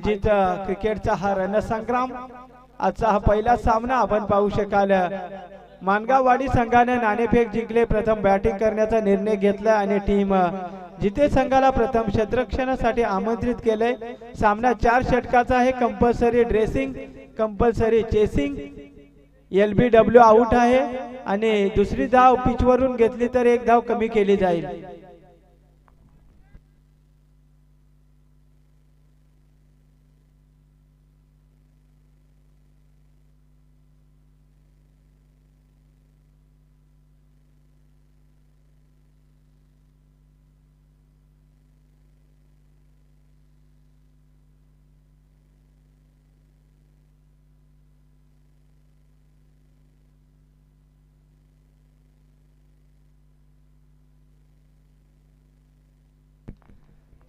आयोजित क्रिकेटचा हा रणसंग्राम आजचा हा पहिला सामना आपण पाहू शकाल। मानगाववाडी संघाने नाणेफेक जिंकले, प्रथम बॅटिंग करण्याचा निर्णय घेतला आणि टीम जिते संघाला प्रथम क्षेत्ररक्षणासाठी आमंत्रित केले। सामना 4 षटकाचा आहे। Compulsory dressing, compulsory chasing, LBW out आहे आणि दुसरी धाव पिचवरून घेतली तर 1 धाव कमी केली जाईल।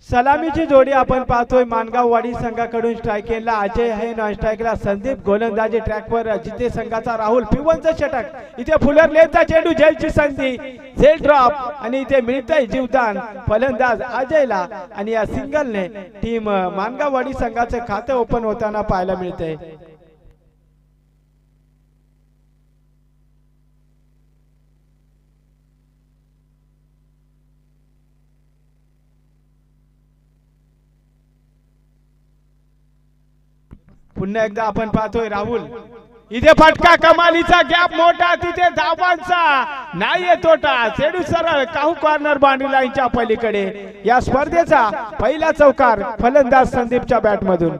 सलामीची जोडी आपण पाहतोय। मानगाववाडी संघाकडून स्ट्रायकेला अजय आहे, नॉन स्ट्रायकला संदीप, गोलंदाजी ट्रॅकवर जिते संघाचा राहुल। पिवनचं षटक, इथे फुलर लेनचा चेंडू, झेलची संधी, झेल ड्रॉप आणि इथे मिळतंय जीवदान फलंदाज अजयला आणि या सिंगलने टीम मानगाववाडी संघाचं खातं ओपन होताना पाहायला मिळतंय। पुन्हा एकदा आपण पाहतोय राहुल, इथे फटका, कमालीचा गॅप मोठा, तिथे धावांचा नाहीये तोटा, चेंडू सरळ काहू कॉर्नर बाउंड्री लाईनच्या पलीकडे। या स्पर्धेचा पहिला चौकार फलंदाज संदीपच्या बॅट मधून।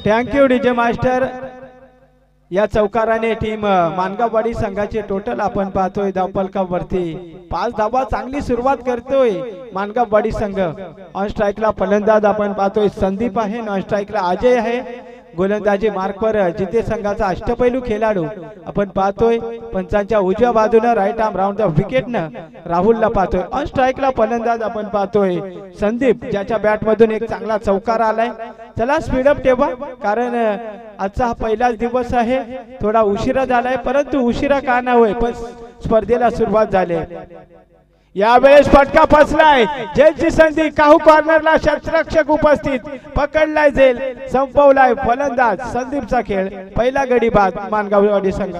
Thank you DJ master. या चौकाराने टीम मानगाववाडी संघाचे टोटल आपण पाहतोय धावफलकावरती 5 धावा। चांगली सुरुवात करतोय मानगाववाडी संघ। ऑन स्ट्राइकला फलंदाज आपण पाहतोय संदीप आहे, नॉन स्ट्राइकला अजय आहे, गोलंदाजी मार्कवर जिते संघाचा अष्टपैलू खेळाडू आपण पाहतोय। पंचांच्या उजव्या बाजूने राईट आर्म राऊंड द विकेटनं राहुलला पाहतोय। ऑन स्ट्राइकला फलंदाज आपण पाहतोय संदीप, ज्याच्या बॅट मधून एक चांगला चौकार आलाय। चला स्पीड अप ठेवा, कारण आजचा हा पहिलाच दिवस आहे, थोडा उशिरा झालाय, परंतु उशिरा का ना होय पण स्पर्धेला सुरुवात झाली। यावेळेस फटका फसलाय, झेलची संधी, काहू कॉर्नरला क्षेत्ररक्षक उपस्थित, पकडलाय झेल, संपवलाय फलंदाज संदीपचा खेळ। पहिला गडी बाद मानगाववाडी संघ।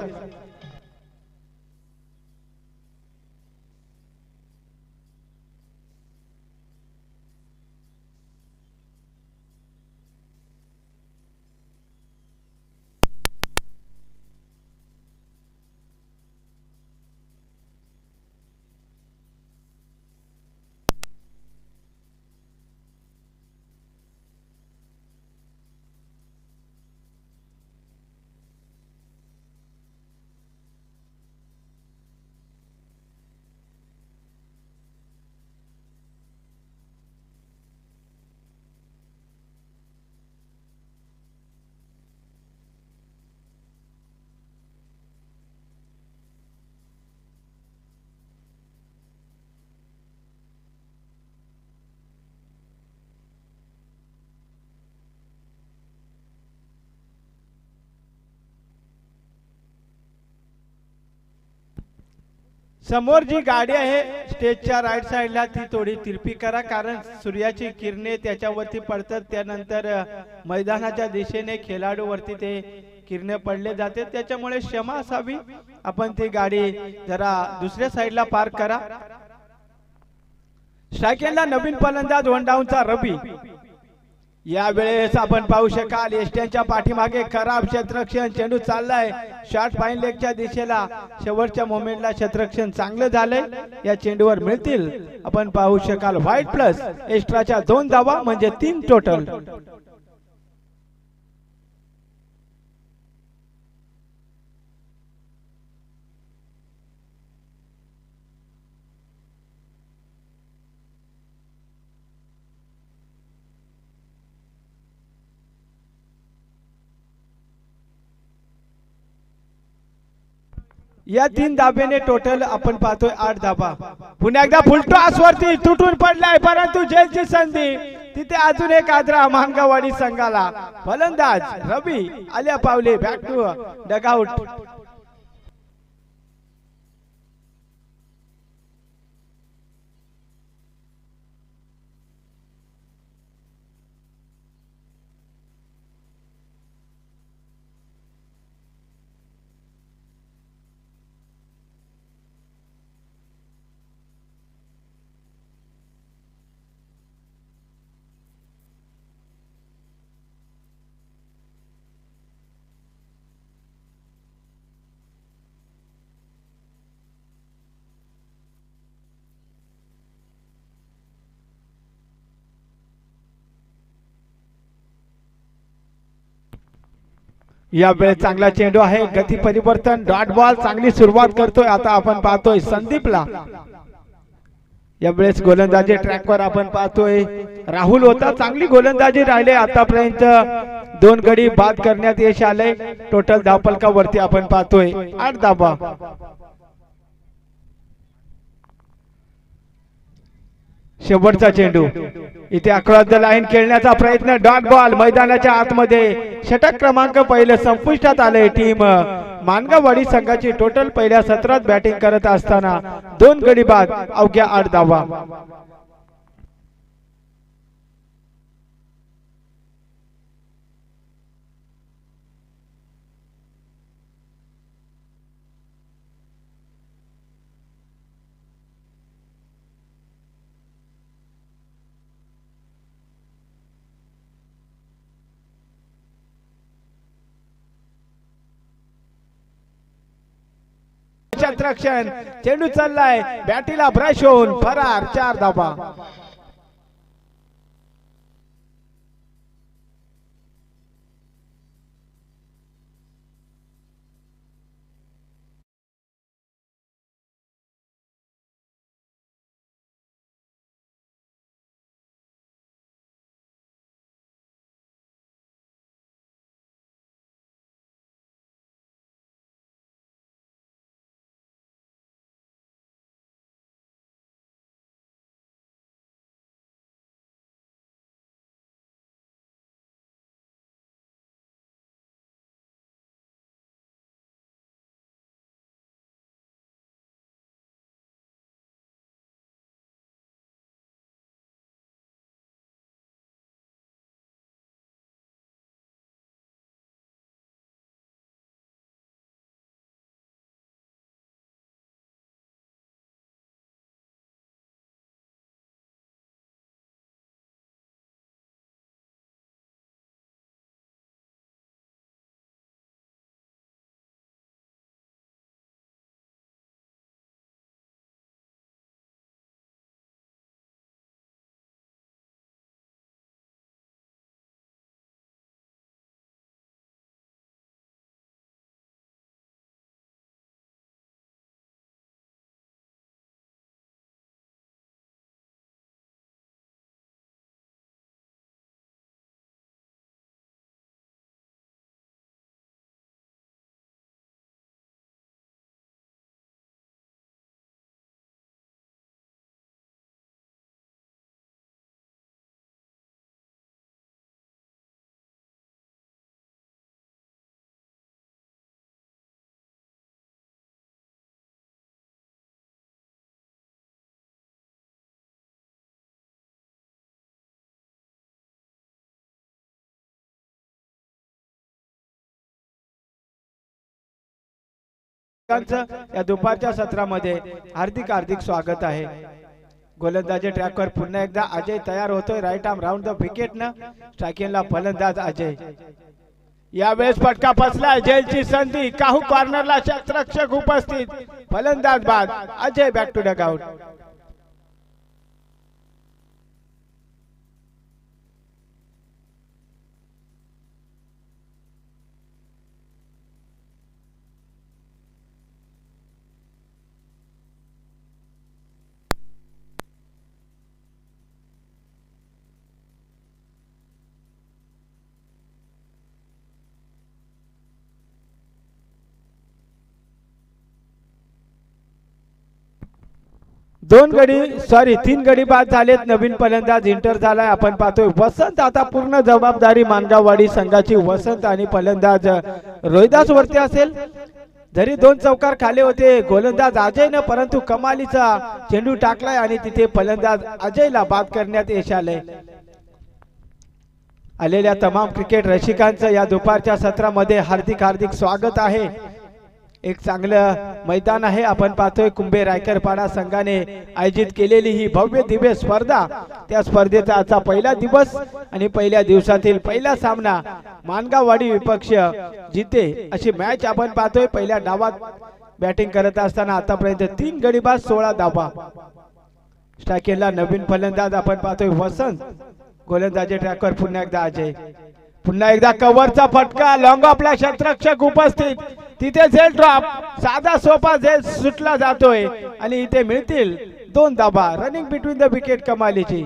समोर जी गाडी आहे स्टेजच्या राईट साइडला ती थोडी तिरपी करा, कारण सूर्याची किरणे त्याच्यावरती पडतात, त्यानंतर मैदानाच्या दिशेने खेळाडूवरती ते किरणे पडले जाते, त्याच्यामुळे क्षमा असावी। आपण ती गाडी जरा दुसऱ्या साइडला पार्क करा। स्ट्रायकेला नवीन फलंदाज वन डाऊनचा रवी। यावेळेस आपण पाहू शकाल एस्ट्यांच्या पाठीमागे खराब क्षेत्ररक्षण, चेंडू चाललाय शॉर्ट फाईन लेगच्या दिशेला, शेवटच्या मोमेंटला क्षेत्ररक्षण चांगलं झालंय, या चेंडूवर मिळतील आपण पाहू शकाल व्हाईट प्लस एक्स्ट्राच्या 2 धावा म्हणजे 3 टोटल। या 3 धाब्याने टोटल आपण पाहतोय 8 धाबा। पुन्हा एकदा फुलटॉस वरती तुटून पडलाय, परंतु जेलची संधी तिथे अजून एक आदरा मानगाववाडी संघाला। फलंदाज रवी आल्या पावले बॅक टू डगआउट। या वेळेस चांगला चेंडू आहे, गती परिवर्तन, डॉट बॉल, चांगली सुरुवात करतोय। आता आपण पाहतोय संदीपला। या वेळेस गोलंदाजी ट्रॅकवर आपण पाहतोय राहुल होता, चांगली गोलंदाजी राहिले आतापर्यंत। 2 गडी बाद करण्यात यश आले। टोटल धावफलकावरती आपण पाहतोय 8 धावा। शेवटचा चेंडू इथे अक्रॉस द लाईन खेळण्याचा प्रयत्न, डॉट बॉल मैदानाच्या आतमध्ये। षटक क्रमांक पहिले संपुष्टात आले। टीम मानगाववाडी संघाची टोटल पहिल्या सत्रात बॅटिंग करत असताना 2 गडी बाद, अवघ्या 8 धावा। क्षेत्ररक्षण, चेंडू चाललाय, बॅटीला ब्रश होऊन फरार, 4 धावा। या दुपारच्या सत्रामध्ये हार्दिक स्वागत आहे। गोलंदाजी ट्रॅकवर पुन्हा एकदा अजय तयार होतोय। Right arm round the wicket न स्ट्रायकिंगला फलंदाज अजय। यावेळेस फटका फसला, जेलची संधी, काहू कॉर्नरला क्षेत्ररक्षक उपस्थित, फलंदाज बाद, अजय बॅक टू डगआउट। तीन गडी बाद झालेत. नवीन फलंदाज इंटर झालाय. आपण पाहतोय वसंत. आता पूर्ण जबाबदारी मानगाववाडी संघाची वसंत आणि फलंदाज रोहिदास वरती असेल. जरी दोन चौकार खाली होते गोलंदाज अजयनं, परंतु कमालीचा चेंडू टाकलाय आणि तिथे फलंदाज अजयला बाद करण्यात यश आलंय. आलेल्या तमाम क्रिकेट रसिकांचं या दुपारच्या सत्रामध्ये हार्दिक हार्दिक स्वागत आहे. एक चांगलं मैदान आहे. आपण पाहतोय कुंभे रायकरपाडा संघाने आयोजित केलेली ही भव्य दिव्य स्पर्धा. त्या स्पर्धेचा आजचा पहिला दिवस आणि पहिल्या दिवसातील पहिला सामना मानगाववाडी विपक्ष जिते अशी मॅच आपण पाहतोय. पहिल्या डावात बॅटिंग करत असताना आतापर्यंत 3 गडी बाद 16 धावा. स्ट्रायकेला नवीन फलंदाज आपण पाहतोय वसंत. गोलंदाजी ट्रॅकवर पुन्हा एकदा अजय. पुन्हा एकदा कव्हरचा फटका. लॉंग ऑफला क्षेत्ररक्षक उपस्थित. तिथे झेल ड्रॉप. साधा सोपा झेल सुटला जातोय आणि इथे मिळतील 2 धावा. रनिंग बिटवीन द विकेट कमालीची.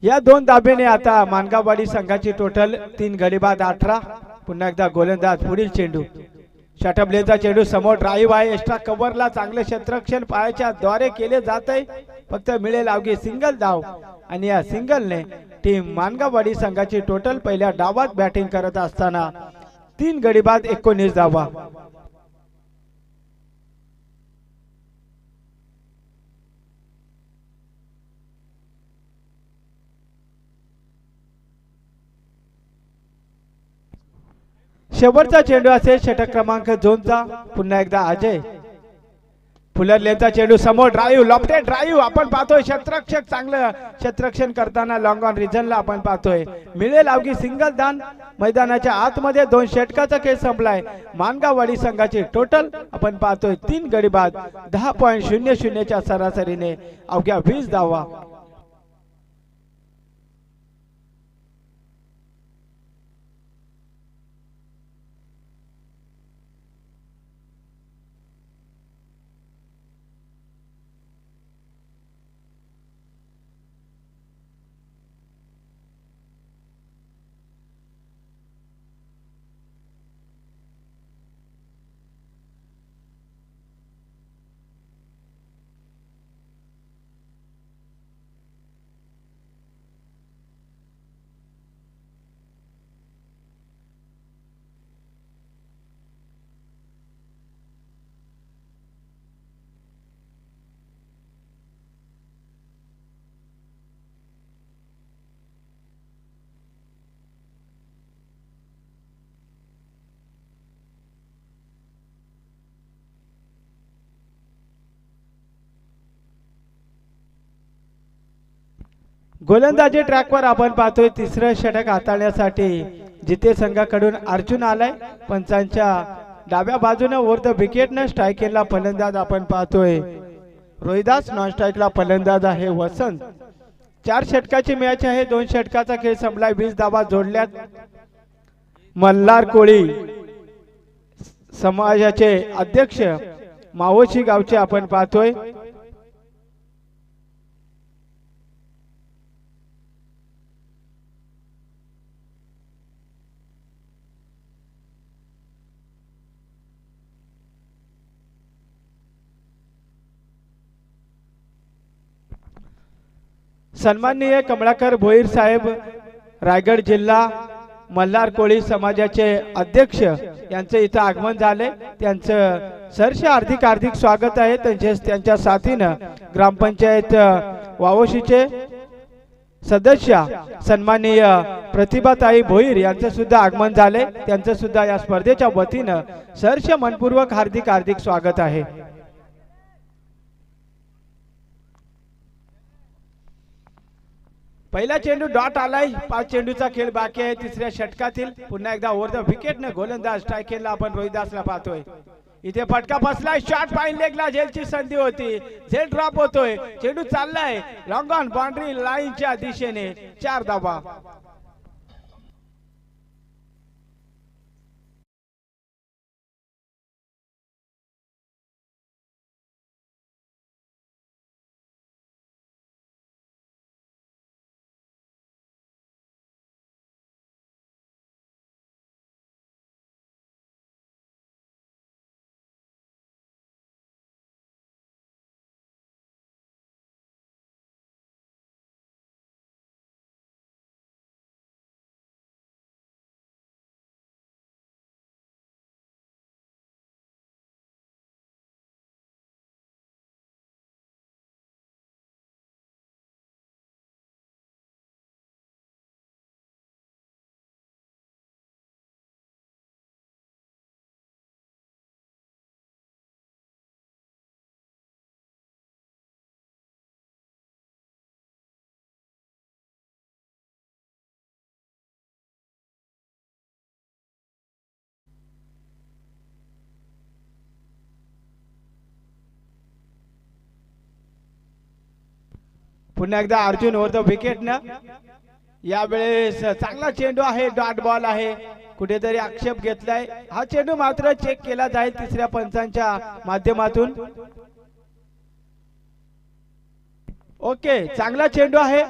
या 2 धाब्याने आता मानगाववाडी संघाची टोटल 3 गडी बाद 18. पुन्हा एकदा गोलंदाज. पुढील चेंडू शटबलेचा चेंडू समोर ड्राईव्ह आहे. एक्स्ट्रा कव्हरला चांगले क्षेत्ररक्षण पायाच्या द्वारे केले जात आहे. फक्त मिळेल अवघी सिंगल धाव आणि या सिंगलने टीम मानगाववाडी संघाची टोटल पहिल्या डावात बॅटिंग करत असताना 3 गडी बाद 19 धावा. शेवटचा चेंडू असेल षटक क्रमांक 2चा. पुन्हा एकदा अजय. फुलरलेचा चेंडू समोर ड्राईव्ह. लॉफ्टेड ड्राईव्ह आपण पाहतोय. क्षेत्ररक्षक चांगलं क्षेत्ररक्षण करताना लॉंग ऑन रिजनला आपण पाहतोय. मिळेल अवघी सिंगल धान. मैदानाच्या आतमध्ये 2 षटकाचा खेळ संपलाय. मानगाववाडी संघाची टोटल आपण पाहतोय 3 गडी बाद 10.00 च्या सरासरीने अवघ्या 20 धावा. गोलंदाजी ट्रॅकवर आपण पाहतोय. तिसरं षटक हाताळण्यासाठी जिते संघाकडून अर्जुन आलाय. पंचांच्या डाव्या बाजूने ओव्हर द विकेटने स्ट्रायकेला फलंदाज आपण पाहतोय रोहिदास. नॉन स्ट्राईकला फलंदाज आहे वसंत. 4 षटकाची मॅच आहे. 2 षटकाचा खेळ संपलाय. 20 धावा जोडल्यात. मल्हार कोळी समाजाचे अध्यक्ष मावोशी गावचे आपण पाहतोय. सन्माननीय कमलाकर भोईर साहेब रायगड जिल्हा मल्हार कोळी समाजाचे अध्यक्ष यांचे इथं आगमन झाले. त्यांचं सहर्ष हार्दिक हार्दिक स्वागत आहे. त्यांच्या साथीनं ग्रामपंचायत वावोशीचे सदस्य सन्माननीय प्रतिभाताई भोईर यांचं सुद्धा आगमन झाले. त्यांचं सुद्धा या स्पर्धेच्या वतीनं सहर्ष मनपूर्वक हार्दिक हार्दिक स्वागत आहे. पहिला चेंडू डॉट आलाय. 5 चेंडूचा खेळ बाकी आहे तिसऱ्या षटकातील. पुन्हा एकदा ओव्हर द विकेटने गोलंदाज स्ट्रायकेला आपण रोहिदासला पाहतोय. इथे फटका बसलाय. शॉट फाईन लेगला झेलची संधी होती. झेल ड्रॉप होतोय. चेंडू चाललाय लॉंग ऑन बाउंड्री लाईनच्या दिशेने. 4 धावा. पुन्हा एकदा अर्जुन ओव्हर द विकेट ना. यावेळेस चांगला चेंडू आहे, डॉट बॉल आहे, कुठेतरी आक्षेप घेतलाय. हा चेंडू मात्र चेक केला जाईल तिसऱ्या पंचांच्या माध्यमातून. ओके, चांगला चेंडू आहे,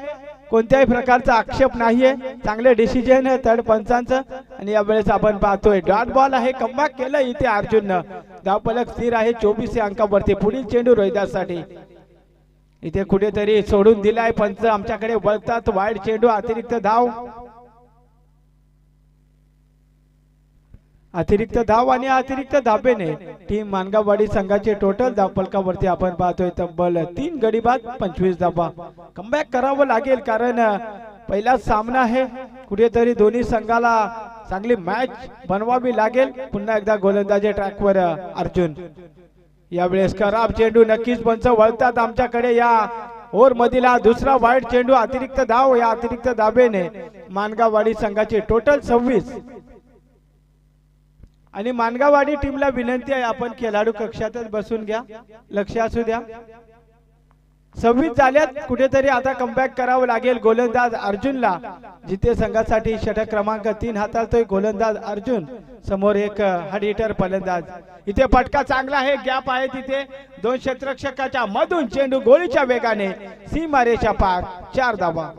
कोणत्याही प्रकारचा आक्षेप नाहीये. चांगले डिसिजन आहे थर्ड पंचांचं. आणि यावेळेस आपण पाहतोय डॉट बॉल आहे, कमबॅक केलं इथे अर्जुननं. धावफलक स्थिर आहे 24 अंकावरती. पुढील चेंडू रोहिदाससाठी. इथे कुठेतरी सोडून दिलाय पंच, आमच्याकडे वळतात. वाईड चेंडू, अतिरिक्त धाव, अतिरिक्त धाव आणि अतिरिक्त धाबेने टीम मानगाववाडी संघाचे टोटल धावफलकावरती आपण पाहतोय तब्बल 3 गडी बाद 25 धावा. कमबॅक करावं लागेल कारण पहिला सामना आहे. कुठेतरी दोन्ही संघाला चांगली मॅच बनवावी लागेल. पुन्हा एकदा गोलंदाजी ट्रॅकवर अर्जुन. यावेळेस खराब चेंडू, नक्कीच पंच वळतात आमच्याकडे. या ओव्हर मधील हा दुसरा वाईड चेंडू, अतिरिक्त धाव. या अतिरिक्त धाबेने मानगाववाडी संघाचे टोटल 26. आणि मानगाववाडी टीमला विनंती आहे, आपण खेळाडू कक्षातच बसून घ्या, लक्ष असू द्या. 26 झाल्यात. कुठेतरी आता कमबॅक करावं लागेल गोलंदाज अर्जुनला. जिथे संघासाठी षटक क्रमांक 3 हाताळतोय गोलंदाज अर्जुन. समोर एक हार्ड हिटर फलंदाज. इथे फटका चांगला आहे, गॅप आहे तिथे. 2 क्षेत्ररक्षकाच्या मधून चेंडू गोळीच्या वेगाने सीमारेषा पार. 4 धावा.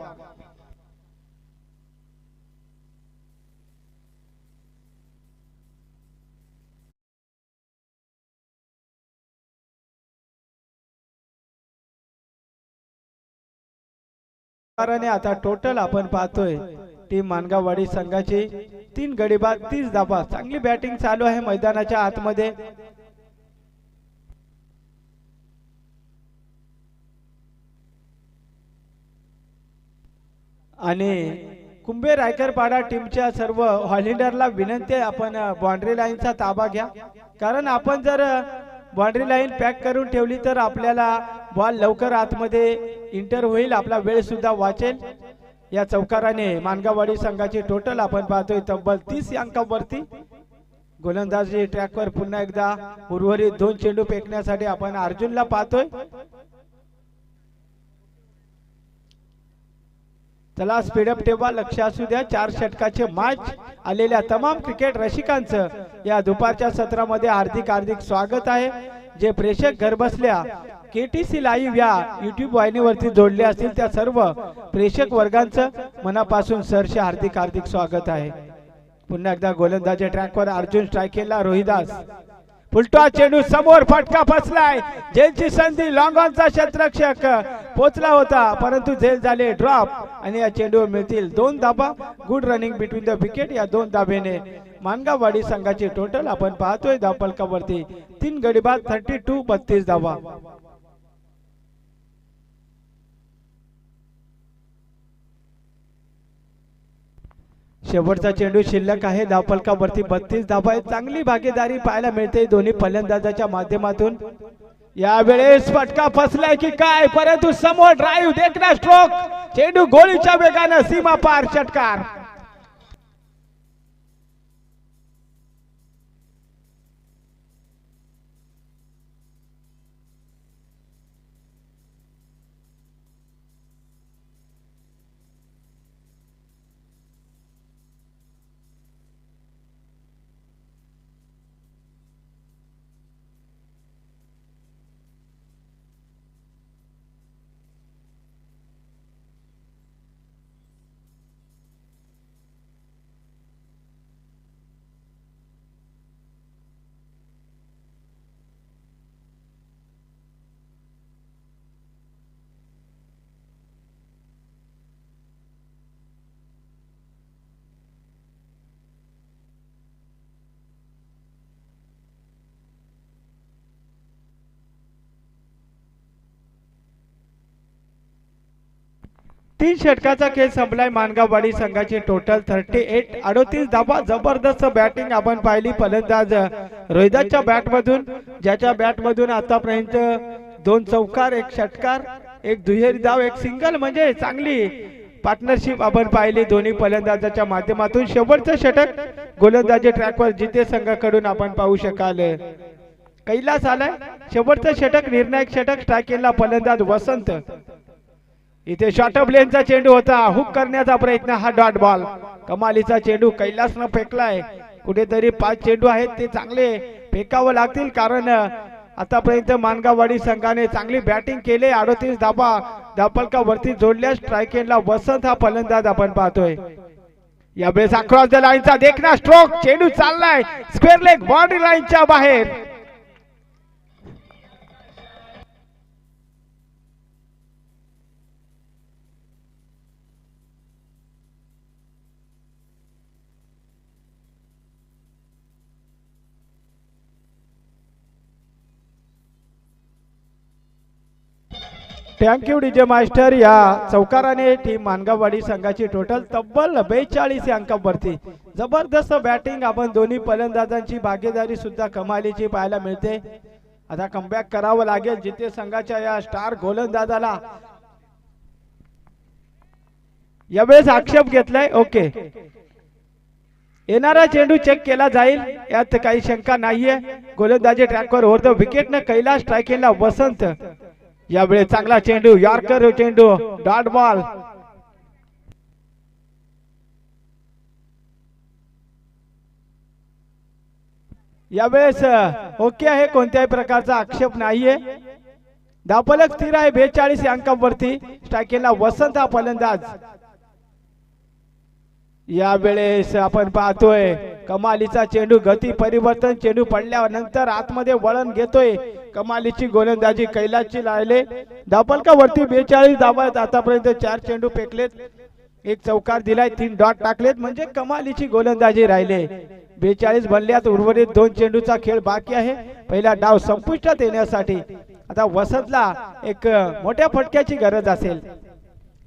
आता टोटल आपण पाहतोय टीम मानगाववाडी संघाची 3 गडी बाद 30 धावा. चांगली बॅटिंग चालू आहे मैदानाच्या आतमध्ये. आणि कुंभे रायकरपाडा टीमच्या सर्व ऑलराऊंडरला विनंती आहे, आपण बाउंड्री लाईनचा ताबा घ्या. कारण आपण जर बाउंड्री लाईन पॅक करून ठेवली तर आपल्याला बॉल लवकर आतमध्ये इंटर होईल, आपला वेळ सुद्धा वाचेल. या चौकाराने मानगाववाडी संघाची टोटल आपण पाहतोय तब्बल 30 अंकावरती. गोलंदाजी ट्रॅकवर पुन्हा एकदा उर्वरित 2 चेंडू फेकण्यासाठी आपण अर्जुनला पाहतोय. चला स्पीडअप ठेवा, लक्ष असू द्या. 4 षटकाचे मॅच आलेल्या तमाम क्रिकेट रसिकांचं या दुपारच्या सत्रामध्ये हार्दिक हार्दिक स्वागत आहे. जे प्रेक्षक घर बसल्या केटीसी लाईव्ह या युट्यूब वाहिनीवरती जोडले असतील त्या सर्व प्रेक्षक वर्गांचं मनापासून सरसे हार्दिक हार्दिक स्वागत आहे. पुन्हा एकदा गोलंदाजी ट्रॅकवर अर्जुन स्ट्रायकेला रोहिदास. फुलटॉस चेंडू समोर, फटका फसलाय. झेलची संधी, लॉंग ऑनचा क्षेत्ररक्षक पोचला होता परंतु झेल झाले ड्रॉप. आणि या चेंडूवर मिळतील 2 धाबा. Good running between the wicket. या 2 धाबेने मानगाववाडी संघाची टोटल आपण पाहतोय धावफलकावरती 3 गडी बाद 32 32 धावा. शेवटचा चेंडू शिल्लक आहे धावफलकावरती 32 धावा आहेत. चांगली भागीदारी पाहायला मिळते दोन्ही फलंदाजाच्या माध्यमातून. यावेळेस फटका फसलाय की काय, परंतु समोर ड्राईव्ह, देखना स्ट्रोक, चेंडू गोळीच्या वेगाने सीमा पार. षटकार. तीन षटकाचा खेळ संपलाय. मानगाववाडी संघाची टोटल 38 38 धावा. जबरदस्त बॅटिंग आपण पाहिली फलंदाज रोहिदासच्या बॅट मधून, ज्याच्या बॅट मधून आतापर्यंत 2 चौकार, 1 षटकार, 1 दुहेरी धाव, 1 सिंगल, म्हणजे चांगली पार्टनरशिप आपण पाहिली दोन्ही फलंदाजाच्या माध्यमातून. शेवटचं षटक गोलंदाजी ट्रॅकवर जिथे संघाकडून आपण पाहू शकाल कैलास आलाय. शेवटचं षटक निर्णायक षटक. स्ट्रायक केला फलंदाज वसंत. इथे शॉर्ट ऑफ लेनचा चेंडू होता, हुक करण्याचा प्रयत्न, हा डॉट बॉल. कमालीचा चेंडू कैलासनं फेकलाय. कुठेतरी 5 चेंडू आहेत ते चांगले फेकावं लागतील, कारण आतापर्यंत मानगाववाडी संघाने चांगली बॅटिंग केली. 38 धाबा धापलकावरती जोडल्या. स्ट्राईक एंडला वसंत हा फलंदाज आपण पाहतोय. यावेळेस अक्रॉस द लाईनचा देखना स्ट्रोक, चेंडू चाललाय स्क्वेअर लेग बाउंड्री लाईनच्या बाहेर. Thank you DJ master. या चौकाराने टीम मानगाववाडी संघाची टोटल तब्बल 42 अंकावरती. जबरदस्त बॅटिंग आपण दोन्ही फलंदाजांची भागीदारी सुद्धा कमालीची पाहायला मिळते. आता कमबॅक करावं लागेल जिथे संघाच्या या स्टार गोलंदाजाला यावेळेस आक्षेप घेतलाय. ओके, येणारा चेंडू चेक केला जाईल, यात काही शंका नाहीये. गोलंदाजी ट्रॅकवर होतं, विकेटनं कैलास, स्ट्राईक एंडला वसंत. यावेळेस चांगला चेंडू, यॉर्कर चेंडू, डॉट बॉल. यावेळेस ओके आहे, कोणत्याही प्रकारचा आक्षेप नाहीये. धावफलक स्थिर आहे 42 अंकावरती. स्ट्राईक एंडला वसंत हा फलंदाज. यावेळेस आपण पाहतोय कमालीचा चेंडू, गती परिवर्तन, चेंडू पडल्यानंतर आतमध्ये वळण घेतोय. कमालीची गोलंदाजी कैलासची राहिले. धावफलकावरती 42 धावा. आतापर्यंत 4 चेंडू फेकलेत, 1 चौकार दिलाय, 3 डॉट टाकलेत, म्हणजे कमालीची गोलंदाजी राहिले. 42 बनल्यात, उर्वरित 2 चेंडूचा खेळ बाकी आहे. पहिला डाव संपुष्टात येण्यासाठी आता वसंतला एक मोठ्या फटक्याची गरज असेल.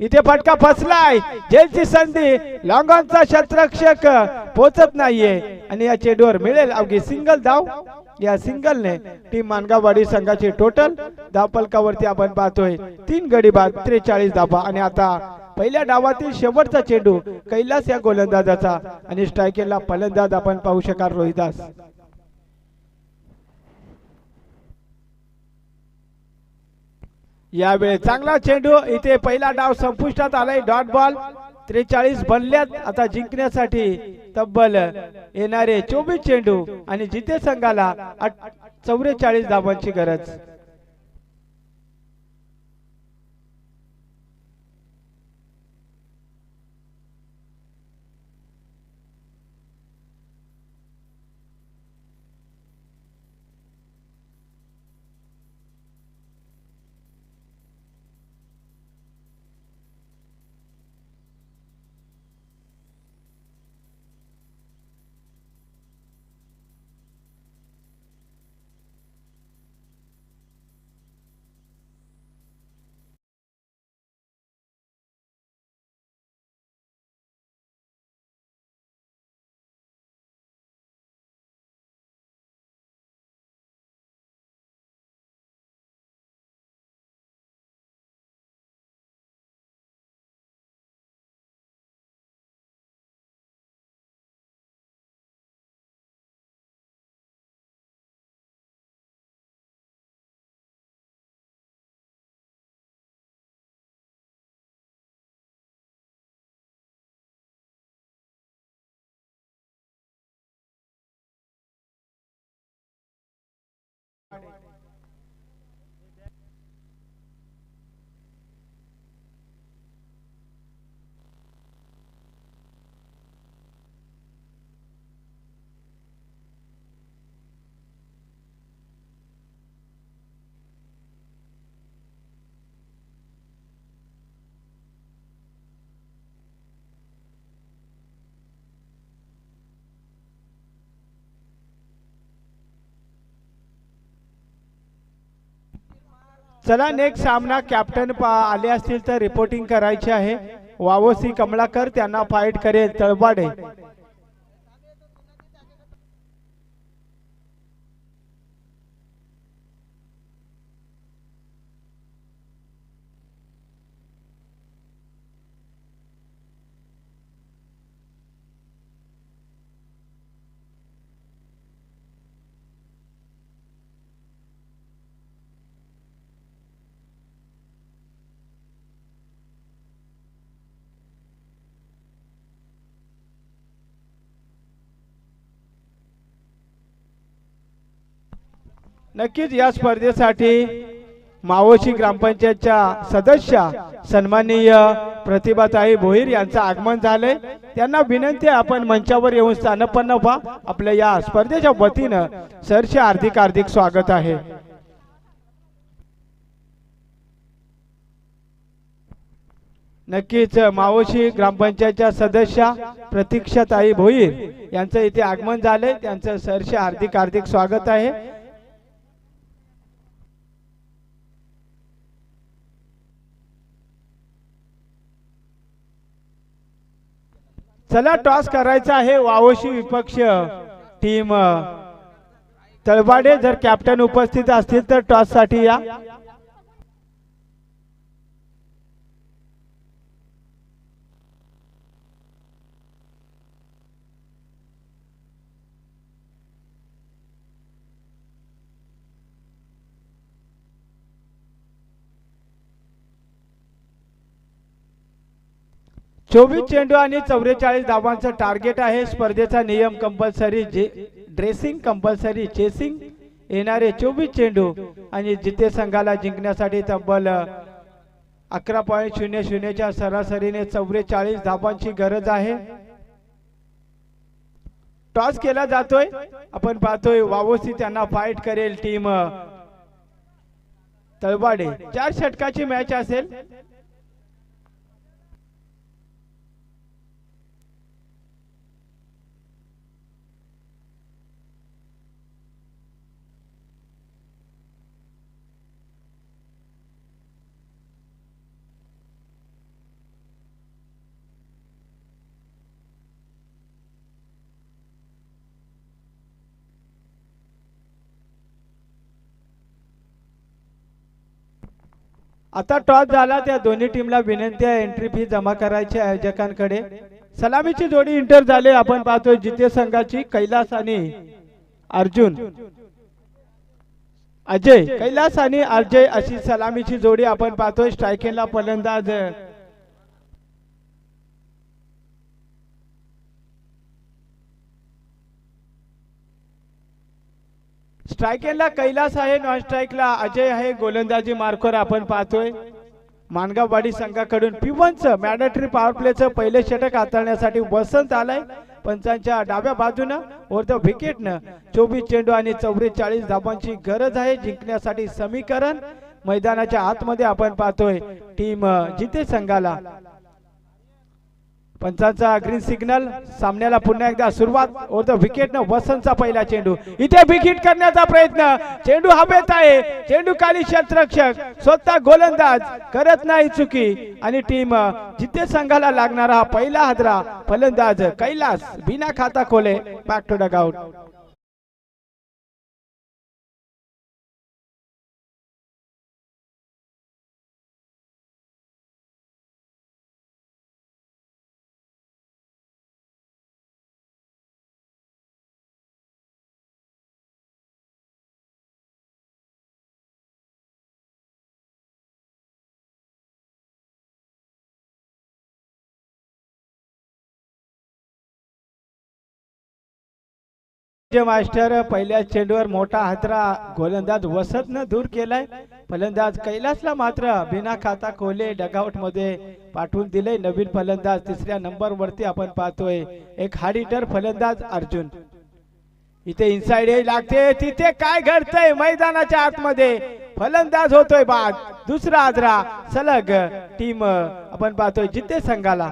इथे फटका फसलाय, जेलची संधी, लॉंग ऑनचा क्षेत्ररक्षक पोहोचत नाहीये आणि या चेंडूवर मिळेल अवघी सिंगल धाव. या सिंगलने टीम मानगाववाडी संघाची टोटल धावफलकावरती आपण पाहतोय 3 गडी बाद 43 धावा. आणि आता पहिल्या डावातील शेवटचा चेंडू कैलास या गोलंदाजाचा आणि स्ट्राईक एंडला फलंदाज आपण पाहू शकाल रोहिदास. यावेळी चांगला चेंडू, इथे पहिला डाव संपुष्टात आलाय, डॉट बॉल. 43 बनल्यात आता जिंकण्यासाठी तब्बल येणारे 24 चेंडू आणि जिथे संघाला 44 धावांची गरज. चला नेक्स्ट सामना कॅप्टन आले असतील तर रिपोर्टिंग करायचे आहे. वावसी कमलाकर त्यांना फाईट करेल तळवाडे. नक्कीच या स्पर्धेसाठी मावोशी ग्रामपंचायतच्या सदस्य सन्माननीय प्रतिभाताई भोईर यांचं आगमन झालंय। त्यांना विनंती आहे आपण मंचावर येऊन स्थानपन्न व्हा। आपल्या या स्पर्धेच्या वतीनं सरचे हार्दिक हार्दिक स्वागत आहे। नक्कीच मावोशी ग्रामपंचायतच्या सदस्य प्रतीक्षाताई भोईर यांचं इथे आगमन झालंय। त्यांचं सरचे हार्दिक हार्दिक स्वागत आहे। चला टॉस करायचा आहे। वावोशी विपक्ष टीम तळवाडे जर कॅप्टन उपस्थित असतील तर टॉस साठी या। चोवीस चेंडू आणि 44 धावांचं टार्गेट आहे। स्पर्धेचा नियम कंपल्सरी ड्रेसिंग कंपल्सरी चेसिंग येणारे 24 चेंडू आणि जिथे संघाला जिंकण्यासाठी तब्बल 11.00 च्या सरासरीने 44 धावांची गरज आहे। टॉस केला जातोय। आपण पाहतोय वावोशी त्यांना फाईट करेल टीम तळवाडे। 4 षटकाची मॅच असेल। आता टॉस झाला त्या दोन्ही टीमला विनंती आहे एंट्री फी जमा करायची आयोजकांकडे। सलामीची जोडी इंटर झाले। आपण पाहतोय जिथे संघाची कैलास आणि अर्जुन अजय कैलास आणि अजय अशी सलामीची जोडी आपण पाहतोय। स्ट्रायकिंगला फलंदाज स्ट्रायकिंगला कैलास आहे, नॉन स्ट्राइकला अजय आहे। गोलंदाजी मार्कवर आपण पाहतोय मानगाववाडी संघाकडून P1 मॅन्डेटरी पॉवर प्लेचं पहिले षटक हाताळण्यासाठी वसंत आलाय। पंचांच्या डाव्या बाजूनं ओव्हर द विकेटनं 24 चेंडू आणि 44 धावांची गरज आहे जिंकण्यासाठी समीकरण। मैदानाच्या आतमध्ये आपण पाहतोय टीम जिथे संघाला पंचांचा ग्रीन सिग्नल। सामन्याला पुन्हा एकदा सुरुवात। ओव्हर द विकेटनं वसंतचा पहिला चेंडू इथे विकेट करण्याचा प्रयत्न। चेंडू हवेत आहे, चेंडू खाली क्षेत्ररक्षक स्वतः गोलंदाज करत नाही चुकी आणि टीम जिथे संघाला लागणारा पहिला हादरा फलंदाज कैलास बिना खाता खोले बॅक टू डगआउट। मास्टर पहिल्या चेंडूवर मोठा हादरा गोलंदाज वसंतनं दूर केलाय। फलंदाज कैलासला मात्र बिना खाता खोले डगआउट मध्ये पाठवून दिले। नवीन फलंदाज तिसऱ्या नंबर वरती आपण पाहतोय एक हार्ड हिटर फलंदाज अर्जुन। इथे इनसाइड एज लागते, तिथे काय घडतंय मैदानाच्या आतमध्ये फलंदाज होतोय बाद। दुसरा हादरा सलग टीम आपण पाहतोय जिथे संघाला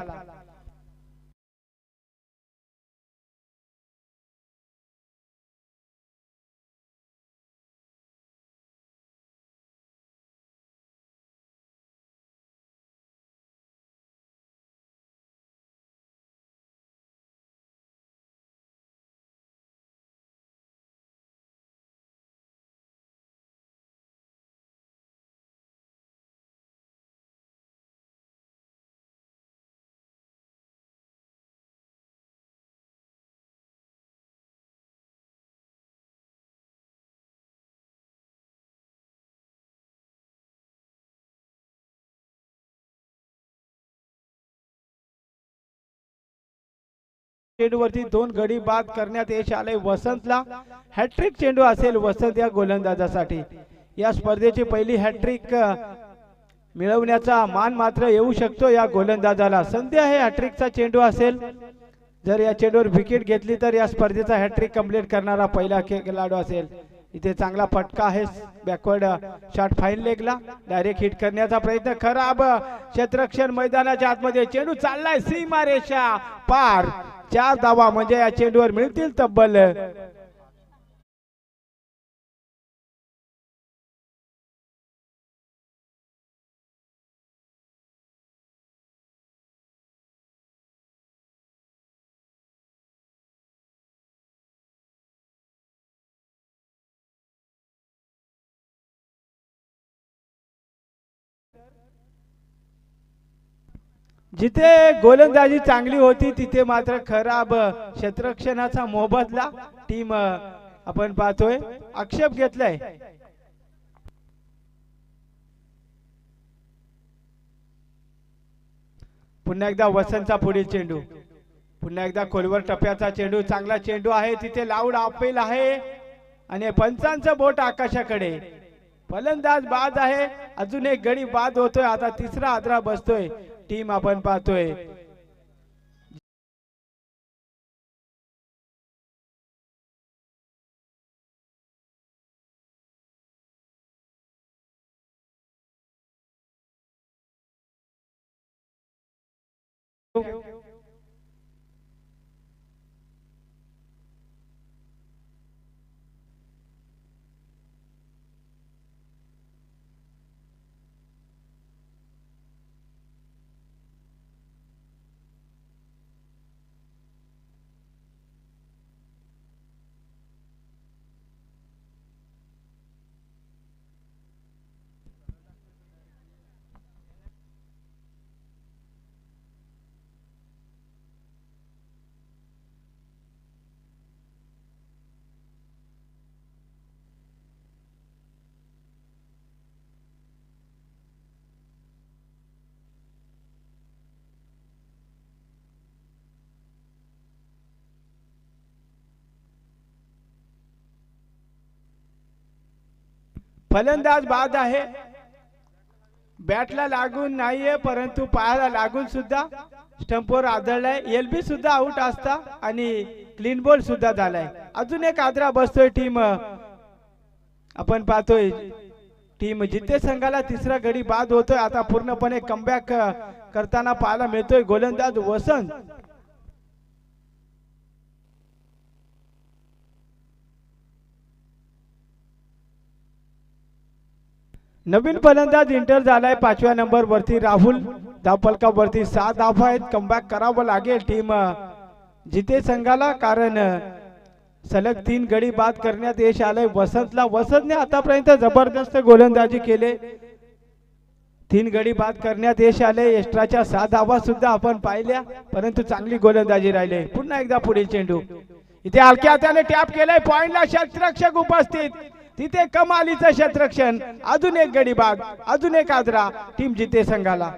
चेंडूवरती 2 गडी बाद करण्यात यश आले वसंतला. हॅट्रिक चेंडू असेल वसंत या गोलंदाजासाठी. या स्पर्धेची पहिली हॅट्रिक मिळवण्याचा मान मात्र येऊ शकतो या गोलंदाजाला. संधी आहे हॅट्रिकचा चेंडू असेल. जर या चेंडूवर विकेट घेतली तर या स्पर्धेचा हॅट्रिक कंप्लीट करणारा पहिला खेळाडू असेल. इथे चांगला फटका आहे बॅकवर्ड शॉट फाईन लेगला. डायरेक्ट हिट करण्याचा प्रयत्न. खराब क्षेत्ररक्षण मैदानाच्या आतमध्ये. चेंडू चाललाय सीमारेषा पार. 4 धावा म्हणजे या चेंडूवर मिळतील तब्बल. जिथे गोलंदाजी चांगली होती तिथे मात्र खराब क्षेत्ररक्षणाचा मोबदला टीम आपण पाहतोय आक्षेप घेतलाय. पुन्हा एकदा वसंतचा पुढील चेंडू. पुन्हा एकदा खोलवर टप्प्याचा चेंडू. चांगला चेंडू आहे तिथे लाऊड अपील आहे आणि पंचांचं बोट आकाशाकडे. फलंदाज बाद आहे. अजून एक गडी बाद होतोय. आता तिसरा आदरा बसतोय टीम आपण पाहतोय. फलंदाज बाद आहे. बॅटला लागून नाहीये परंतु पायाला लागून सुद्धा स्टंपवर आदळलाय. एलबी सुद्धा आउट असता आणि क्लीन बॉल सुद्धा झालाय. अजून एक आदरा बसतोय टीम आपण पाहतोय. टीम जिथे संघाला तिसरा गडी बाद होतोय. आता पूर्णपणे कमबॅक करताना पाहायला मिळतोय गोलंदाज वसंत. नवीन फलंदाज इंटर झालाय 5व्या नंबर वरती राहुल. धावफलकावरती 6 धावा आहेत. कमबॅक करावं लागेल टीम जिथे संघाला, कारण सलग 3 गडी बाद करण्यात यश आलंय वसंतला. वसंतने आतापर्यंत जबरदस्त गोलंदाजी केले. 3 गडी बाद करण्यात यश आले. एक्स्ट्राच्या 6 धावा सुद्धा आपण पाहिल्या परंतु चांगली गोलंदाजी राहिले. पुन्हा एकदा पुढील चेंडू. इथे हलक्या हाताने टॅप केलाय. पॉइंटला क्षेत्ररक्षक उपस्थित. तिथे कमालीचं क्षेत्ररक्षण. अजून एक गडी बाद. अजून एक आदरा टीम जिथे संघाला.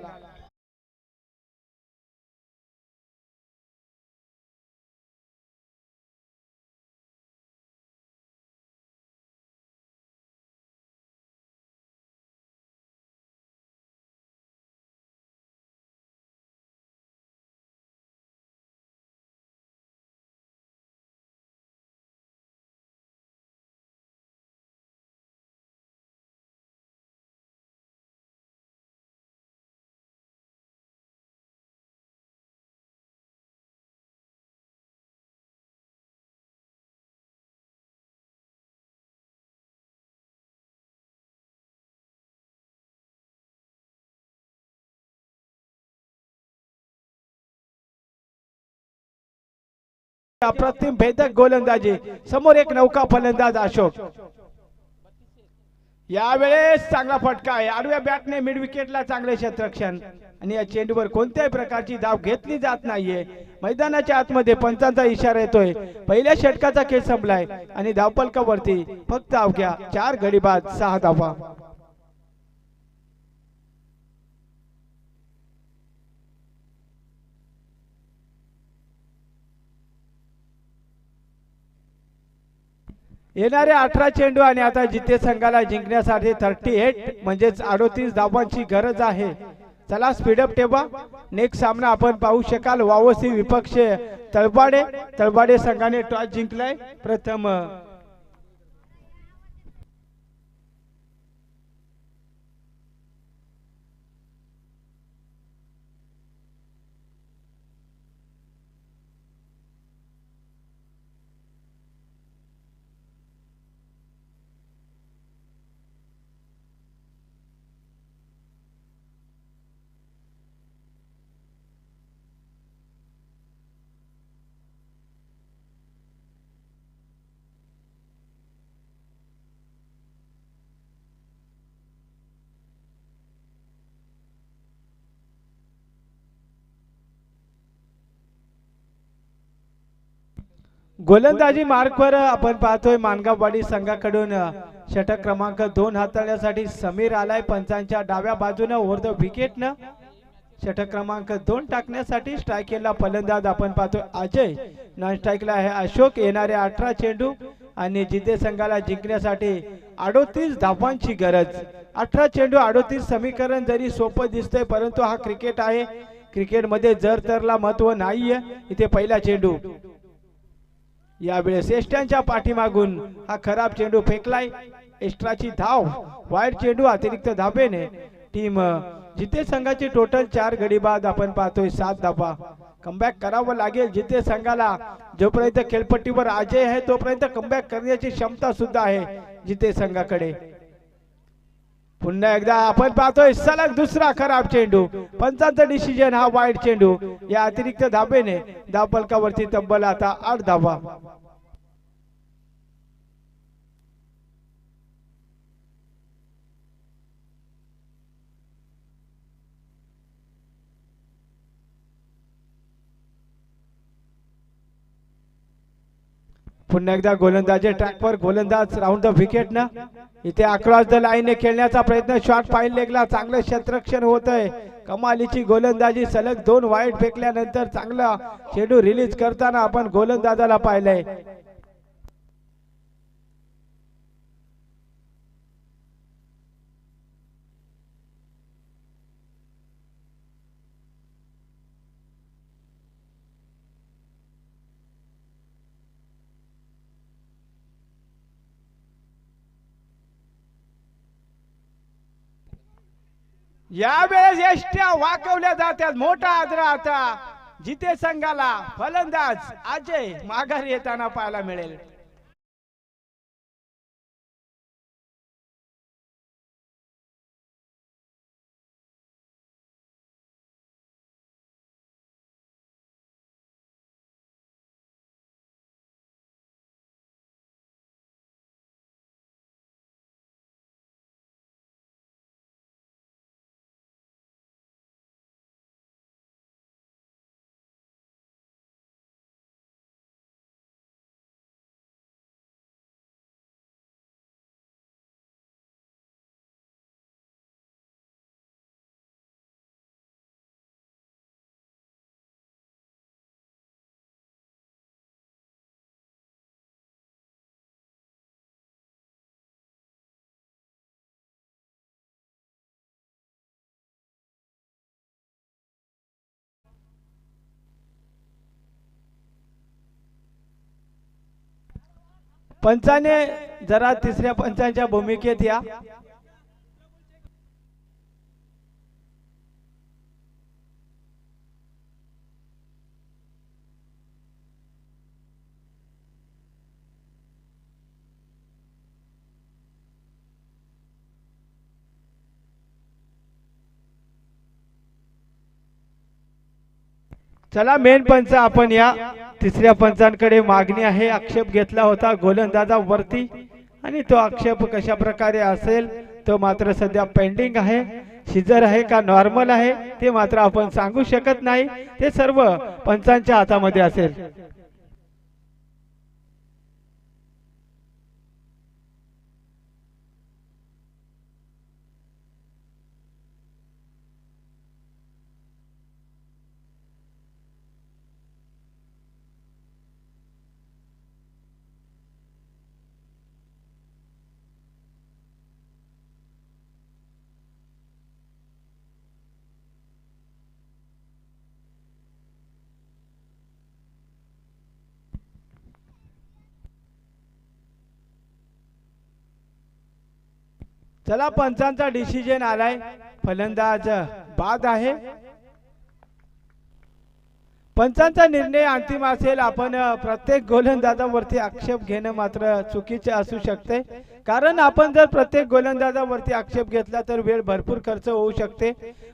अप्रतिम भेदक गोलंदाजी. समोर एक नौका फलंदाज अशोक. यावेळेस चांगला फटका आहे. आडव्या बॅटने मिड विकेटला चांगले क्षेत्ररक्षण आणि या चेंडूवर कोणत्याही प्रकारची धाव घेतली जात नाहीये. मैदानाच्या आतमध्ये पंचांचा इशारा येतोय. पहिल्या षटकाचा खेळ संपलाय आणि धावफलकावरती फक्त अवघ्या 4 गडी बाद 6 धावा. येणारे 18 चेंडू आणि आता जिते संघाला जिंकण्यासाठी 38 म्हणजेच 38 धावांची गरज आहे. चला स्पीडअप ठेवा. नेक्स्ट सामना आपण पाहू शकाल वावसी विपक्ष तळबाडे संघाने टॉस जिंकलाय. प्रथम गोलंदाजी मार्कवर आपण पाहतोय मानगाववाडी संघाकडून षटक क्रमांक 2 हाताळण्यासाठी समीर आलाय. पंचांच्या डाव्या बाजूने ओव्हर द विकेटनं षटक क्रमांक 2 टाकण्यासाठी स्ट्रायकेला फलंदाज आपण पाहतोय अजय. नॉन स्ट्राईकला आहे अशोक. येणारे 18 चेंडू आणि जिते संघाला जिंकण्यासाठी 38 धावांची गरज. 18 चेंडू 38 समीकरण जरी सोपं दिसतंय परंतु हा क्रिकेट आहे. क्रिकेटमध्ये जर तरला महत्व नाहीये. इथे पहिला चेंडू यावेळेस एष्ट्यांच्या पाठीमागून हा खराब चेंडू फेकलाय. एक्स्ट्राची धाव. वाईड चेंडू अतिरिक्त धाबेने टीम जिते संघाची टोटल 4 गडी बाद आपण पाहतोय 7 धावा. कमबॅक करावं लागेल जिते संघाला. जोपर्यंत खेळपट्टीवर अजय आहे तोपर्यंत कमबॅक करण्याची क्षमता सुद्धा आहे जिते संघाकडे. पुन्हा एकदा आपण पाहतोय सलग दुसरा खराब चेंडू. पंचांचा डिसिजन हा वाईड चेंडू. या अतिरिक्त धाबेने धावफलकावरती तब्बल आता 8 धावा. पुन्हा एकदा गोलंदाजी ट्रॅकवर गोलंदाज राऊंड द विकेट ना. इथे अक्रॉस द लाईन खेळण्याचा प्रयत्न. शॉट फाईन लेगला चांगलं क्षेत्ररक्षण होत आहे. कमालीची गोलंदाजी. सलग 2 वाईड फेकल्यानंतर चांगला चेंडू रिलीज करताना आपण गोलंदाजाला पाहिलंय. यावेळेस एष्ट्या वाकवल्या जातात. मोठा आदर आता जिते संघाला. फलंदाज अजय माघारी येताना पाहायला मिळेल. पंचाने जरा तिसऱ्या पंचांच्या भूमिकेत या. चला मेन पंच आपण या. तिसऱ्या पंचांकडे मागणी आहे. आक्षेप घेतला होता गोलंदाजावरती आणि तो आक्षेप कशा प्रकारे असेल तो मात्र सध्या पेंडिंग आहे. शिजर आहे का नॉर्मल आहे ते मात्र आपण सांगू शकत नाही. ते सर्व पंचांच्या हातामध्ये असेल. चला पंचांचा डिसिजन आलाय, फलंदाज बाद आहे. पंचांचा निर्णय अंतिम असेल. आपण प्रत्येक गोलंदाजावरती आक्षेप घेणं मात्र चुकीचे असू शकते, कारण आपण जर प्रत्येक गोलंदाजावरती आक्षेप घेतला तर वेळ भरपूर खर्च होऊ शकते.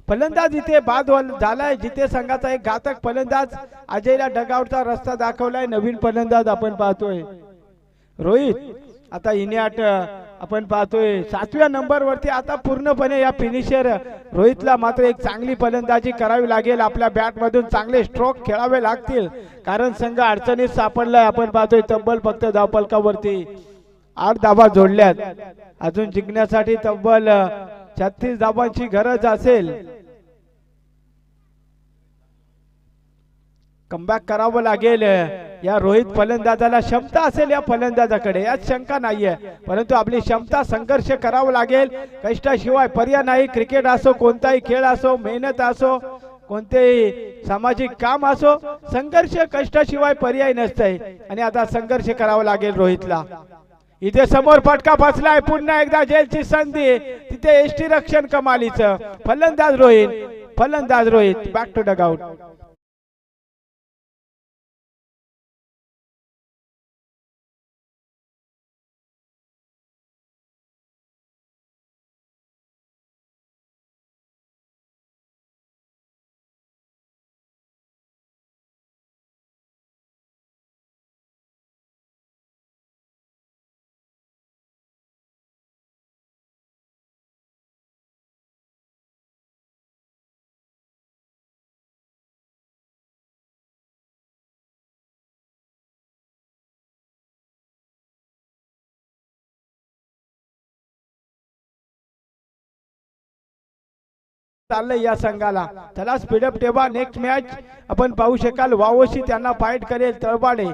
फलंदाज इथे बाद झालाय. जिथे संघाचा एक घातक फलंदाज अजयला डगआउटचा रस्ता दाखवलाय. नवीन फलंदाज आपण पाहतोय रोहित. आता इनियाट आपण पाहतोय 7व्या नंबरवरती. आता पूर्णपणे या फिनिशर रोहितला मात्र एक चांगली फलंदाजी करावी लागेल. आपल्या बॅटमधून चांगले स्ट्रोक खेळावे लागतील, कारण संघ अडचणीत सापडलाय. आपण पाहतोय तब्बल फक्त धावफलकावरती 8 धावा जोडल्यात. अजून जिंकण्यासाठी तब्बल 36 धावांची गरज असेल. कमबॅक करावं लागेल. या रोहित फलंदाजाला क्षमता असेल या फलंदाजाकडे, यात शंका नाहीये, परंतु आपली क्षमता संघर्ष करावं लागेल. कष्टाशिवाय पर्याय नाही. क्रिकेट असो, कोणताही खेळ असो, मेहनत असो, कोणतेही सामाजिक काम असो, संघर्ष कष्टाशिवाय पर्याय नसतंय. आणि आता संघर्ष करावा लागेल रोहितला. इथे समोर फटका बसलाय. पुन्हा एकदा जेलची संधी. तिथे एष्टी रक्षण कमालीचं. फलंदाज रोहित बॅक टू डगआउट. चाललंय या संघाला. त्याला स्पीडअप ठेवा. नेक्स्ट मॅच आपण पाहू शकाल. वावोशी त्यांना फाईट करेल तळबाडे.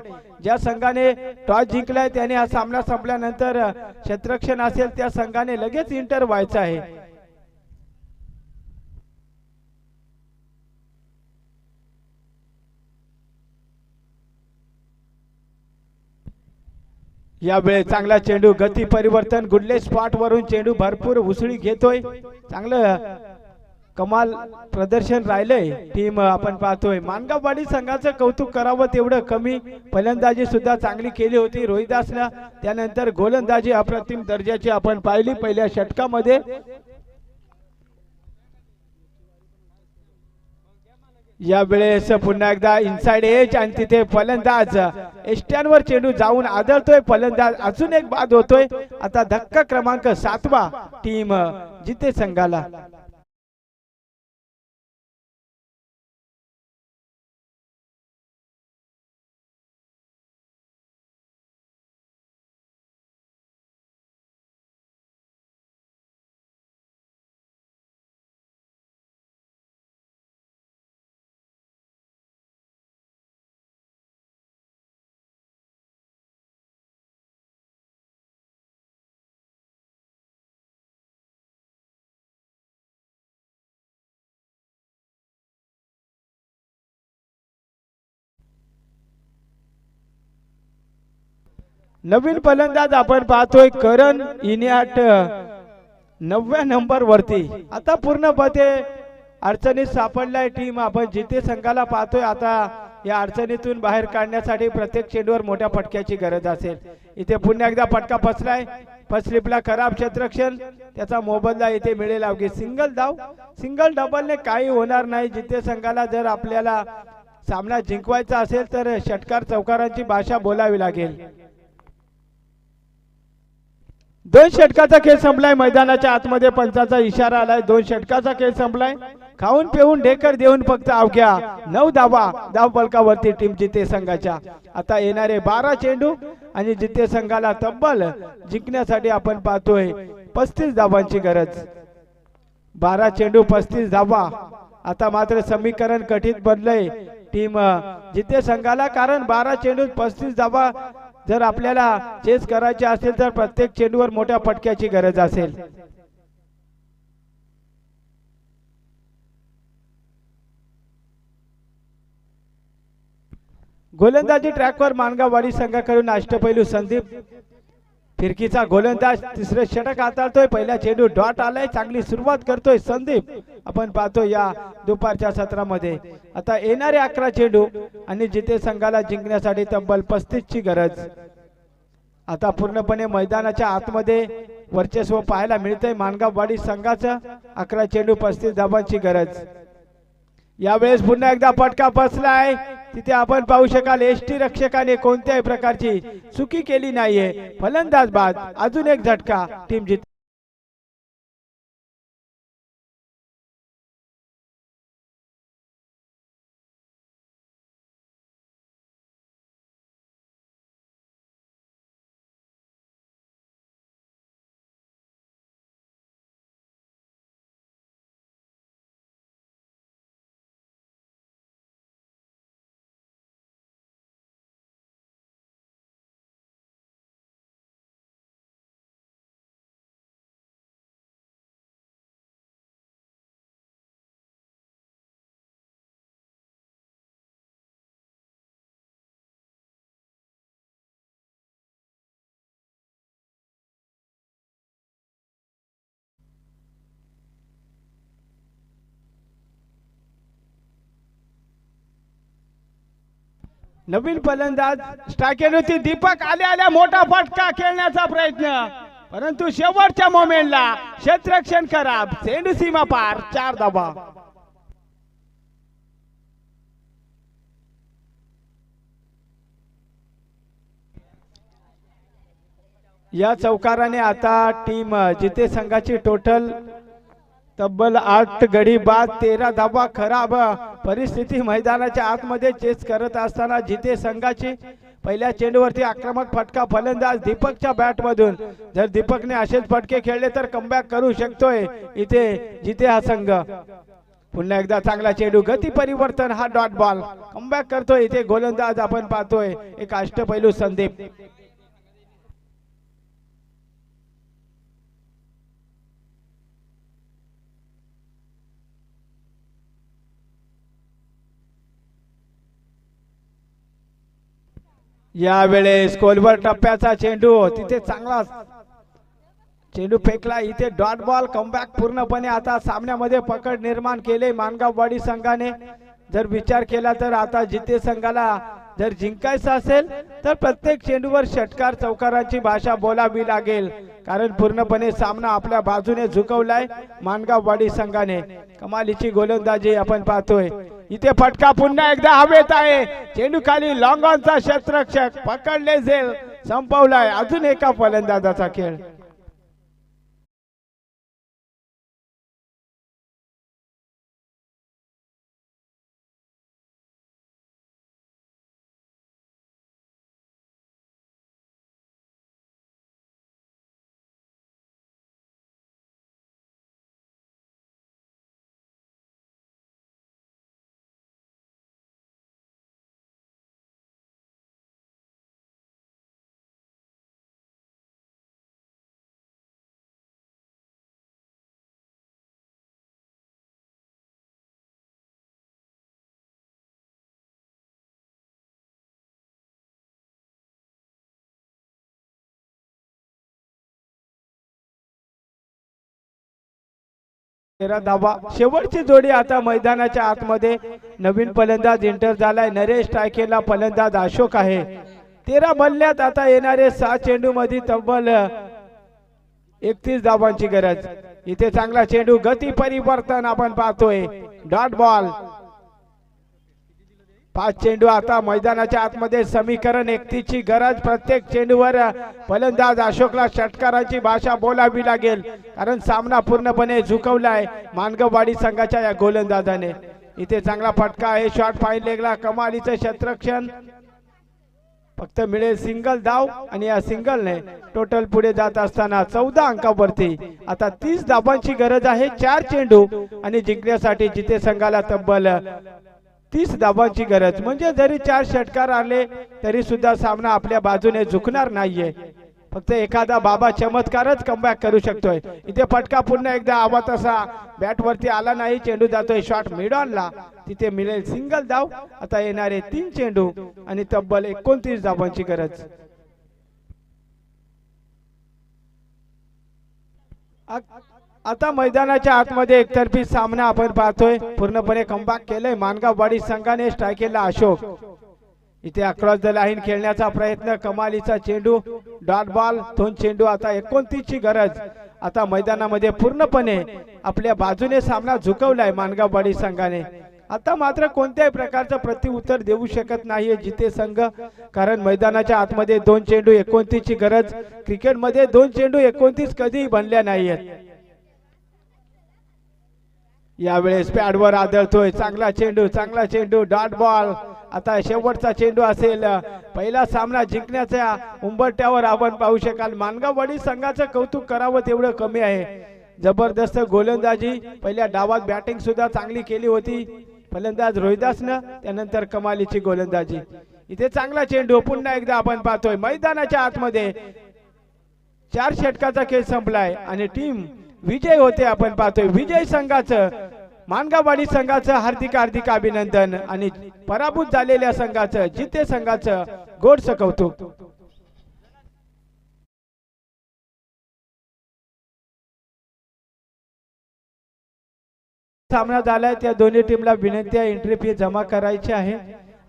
ज्या संघाने टॉस जिंकलाय त्याने हा सामना संपल्यानंतर क्षेत्ररक्षण असेल त्या संघाने लगेच इंटर व्हायचं आहे. यावेळी चांगला चेंडू. गती परिवर्तन. गुडले स्पॉट वरून चेंडू भरपूर उसळी घेतोय. चांगलं कमाल प्रदर्शन राहिलंय टीम. आपण पाहतोय मानगाववाडी संघाचं कौतुक करावं तेवढं कमी. फलंदाजी सुद्धा चांगली केली होती रोहिदासला. त्यानंतर गोलंदाजी अप्रतिम दर्जाची आपण पाहिली पहिल्या षटकामध्ये. यावेळेस पुन्हा एकदा इनसाइड एज आणि तिथे फलंदाज एष्ट्यांवर चेंडू जाऊन आदळतोय. फलंदाज अजून एक बाद होतोय. आता धक्का क्रमांक 7वा टीम जिथे संघाला. नवीन फलंदाज आपण पाहतोय करण इनियाट 9व्या नंबर वरती. आता पूर्णपणे अडचणीत सापडलाय टीम. आपण जिथे संघाला पाहतोय आता या अडचणीतून बाहेर काढण्यासाठी प्रत्येक चेंडूवर मोठ्या फटक्याची गरज असेल. इथे पुन्हा एकदा फटका फसलाय. फसलिपला खराब क्षेत्ररक्षण. त्याचा मोबदला इथे मिळेल. अवघी सिंगल धाव. सिंगल डबलने काही होणार नाही. जिथे संघाला जर आपल्याला सामना जिंकवायचा असेल तर षटकार चौकारांची भाषा बोलावी लागेल. 2 षटकाचा खेळ संपलाय. मैदानाच्या आतमध्ये पंचाचा इशारा आलाय. 2 षटकाचा खेळ संपलाय. खाऊन पिऊन ढेकर देऊन फक्त अवघ्या 9 धावा धाव फलकावरती टीम जिथे संघाच्या. आता येणारे 12 चेंडू आणि जिथे संघाला तब्बल जिंकण्यासाठी आपण पाहतोय 35 धावांची गरज. 12 चेंडू 35 धावा. आता मात्र समीकरण कठीण बनलंय टीम जिथे संघाला, कारण 12 चेंडू 35 धावा जर आपल्याला चेस करायचे असेल तर प्रत्येक चेंडूवर मोठ्या फटक्याची गरज असेल. गोलंदाजी ट्रॅकवर मानगाववाडी संघाकडून अष्टपैलू संदीप फिरकीचा गोलंदाज तिसरे षटक हाताळतोय. पहिला चेंडू डॉट आलाय. चांगली सुरुवात करतोय संदीप. आपण पाहतो या दुपारच्या सत्रामध्ये आता येणारे 11 चेंडू आणि जिथे संघाला जिंकण्यासाठी तब्बल 35 ची गरज. आता पूर्णपणे मैदानाच्या आतमध्ये वर्चस्व पाहायला मिळतंय मानगाववाडी संघाचं. 11 चेंडू 35 धावांची गरज. यावेळेस पुन्हा एकदा फटका बसलाय. तिथे आपण पाहू शकाल एसटी रक्षकाने कोणत्याही प्रकारची चुकी केली नाहीये. फलंदाज बाद. अजून एक झटका. टीम जित. नवीन फलंदाज स्ट्रायकेल होती. दीपक आल्या मोठा फटका खेळण्याचा प्रयत्न परंतु शेवटच्या मोमेंटला क्षेत्ररक्षण खराब. चेंडू सीमा पार. 4 धावा. या चौकाराने आता टीम जिथे संघाची टोटल तब्बल 8 गडी बाद. 13 धावा. खराब परिस्थिती मैदानाच्या आतमध्ये चेस करत असताना जिथे संघाची पहिल्या चेंडूवरती आक्रमक फटका फलंदाज दीपकच्या बॅट मधून. जर दीपकने असेच फटके खेळले तर कमबॅक करू शकतोय इथे जिथे हा संघ. पुन्हा एकदा चांगला चेंडू. गती परिवर्तन. हा डॉट बॉल. कमबॅक करतोय इथे गोलंदाज. आपण पाहतोय एक अष्टपैलू संदीप. यावेळेस कोलवर टप्प्याचा चेंडू. तिथे चांगला चेंडू फेकला. इथे डॉट बॉल. कमबॅक पूर्णपणे आता सामन्यामध्ये पकड निर्माण केले मानगाववाडी संघाने. जर विचार केला तर आता जिथे संघाला जर जिंकायचं असेल तर प्रत्येक चेंडूवर षटकार चौकारांची भाषा बोलावी लागेल. कारण पूर्णपणे सामना आपल्या बाजूने झुकवलाय मानगाववाडी संघाने. कमालीची गोलंदाजी आपण पाहतोय. इथे फटका पुन्हा एकदा हवेत आहे. चेंडू खाली. लॉंग ऑनचा क्षेत्ररक्षक पकडले झेल संपवलाय. अजून एका फलंदाजाचा खेळ. धावा. शेवटची जोडी आता मैदानाच्या आतमध्ये. नवीन फलंदाज एंटर झालाय. नरेश टायकेला फलंदाज अशोक आहे. 13 मल्ल्यात आता येणारे 6 चेंडू मध्ये तब्बल 31 धावांची गरज. इथे चांगला चेंडू. गती परिवर्तन आपण पाहतोय. Dot ball. 5 चेंडू आता मैदानाच्या आतमध्ये. समीकरण 31 ची गरज. प्रत्येक चेंडूवर फलंदाज अशोकला षटकाराची भाषा बोलावी लागेल. कारण सामना पूर्णपणे झुकवलाय मानगाववाडी संघाच्या या गोलंदाजाने. इथे चांगला फटका आहे. Shot fine लेगला. कमालीचं क्षेत्ररक्षण. फक्त मिळेल सिंगल धाव आणि या सिंगलने टोटल पुढे जात असताना 14 अंकावरती. आता 30 धावांची गरज आहे. 4 चेंडू आणि जिंकण्यासाठी जिथे संघाला तब्बल 30 धावांची गरज. म्हणजे जरी 4 षटकार आले तरी सुद्धा सामना आपल्या बाजूने झुकणार नाहीये. फक्त एखादा बाबा चमत्कारच कमबॅक करू शकतोय. इथे फटका पुन्हा एकदा हवा तसा बॅट वरती आला नाही. चेंडू जातोय शॉट मिड ऑनला. तिथे मिळेल सिंगल धाव. आता येणारे 3 चेंडू आणि तब्बल 29 धावांची गरज. आ- आता मैदानाच्या आतमध्ये एकतर्फी सामना आपण पाहतोय. पूर्णपणे कमबॅक केलंय मानगाववाडी संघाने. स्ट्रायकेला अशोक. इथे अक्रॉस द लाईन खेळण्याचा प्रयत्न. कमालीचा चेंडू. Dot ball. दोन चेंडू. आता 29 ची गरज. आता मैदानामध्ये पूर्णपणे आपल्या बाजूने सामना झुकवलाय मानगाववाडी संघाने. आता मात्र कोणत्याही प्रकारचं प्रत्युत्तर देऊ शकत नाहीये जिथे संघ. कारण मैदानाच्या आतमध्ये 2 चेंडू 29 ची गरज. क्रिकेटमध्ये 2 चेंडू 29 कधीही बनल्या नाहीयेत. यावेळेस पॅडवर आदळतोय. चांगला चेंडू. चांगला चेंडू. Dot ball. आता शेवटचा चेंडू असेल. पहिला सामना जिंकण्याच्या उंबरठ्यावर आपण पाहू शकाल. मानगाववाडी संघाचं कौतुक करावं तेवढं कमी आहे. जबरदस्त गोलंदाजी. पहिल्या डावात बॅटिंग सुद्धा चांगली केली होती फलंदाज रोहिदासनं. त्यानंतर कमालीची गोलंदाजी. इथे चांगला चेंडू. पुन्हा एकदा आपण पाहतोय मैदानाच्या आतमध्ये 4 षटकाचा खेळ संपलाय आणि टीम विजय होते आपण पाहतोय. विजय संघाचं मानगाववाडी संघाचं हार्दिक हार्दिक अभिनंदन आणि पराभूत झालेल्या संघाचं जिते संघाचं गोडसं कौतुक. सामना झालाय. त्या दोन्ही टीमला विनंती आहे एंट्री फी जमा करायची आहे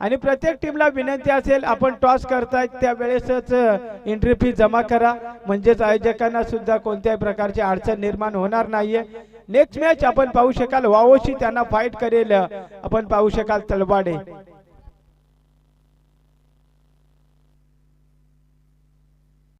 आणि प्रत्येक टीमला विनंती असेल आपण टॉस करताय त्यावेळेसच एंट्री फी जमा करा. म्हणजेच आयोजकांना सुद्धा कोणत्याही प्रकारची अडचण निर्माण होणार नाहीये. नेक्स्ट मॅच आपण पाहू शकाल वावोशी त्यांना फाईट करेल आपण पाहू शकाल तलवाडे.